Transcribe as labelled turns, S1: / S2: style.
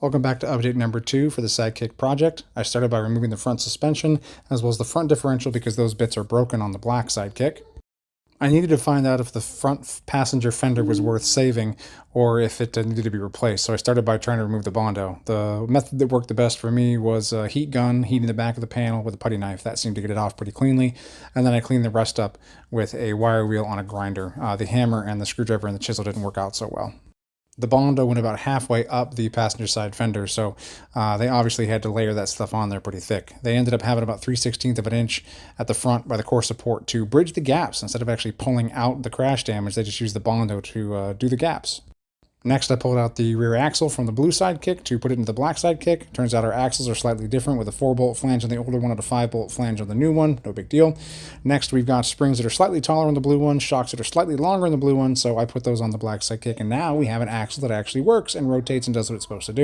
S1: Welcome back to update number 2 for the Sidekick project. I started by removing the front suspension as well as the front differential because those bits are broken on the black Sidekick. I needed to find out if the front passenger fender was worth saving or if it needed to be replaced, so I started by trying to remove the Bondo. The method that worked the best for me was a heat gun, heating the back of the panel with a putty knife. That seemed to get it off pretty cleanly, and then I cleaned the rest up with a wire wheel on a grinder. The hammer and the screwdriver and the chisel didn't work out so well. The Bondo went about halfway up the passenger side fender, so they obviously had to layer that stuff on there pretty thick. They ended up having about 3/16 of an inch at the front by the core support to bridge the gaps. Instead of actually pulling out the crash damage, they just used the Bondo to do the gaps. Next, I pulled out the rear axle from the blue Sidekick to put it into the black Sidekick. Turns out our axles are slightly different, with a 4-bolt flange on the older one and a 5-bolt flange on the new one. No big deal. Next, we've got springs that are slightly taller on the blue one, shocks that are slightly longer on the blue one, so I put those on the black Sidekick, and now we have an axle that actually works and rotates and does what it's supposed to do.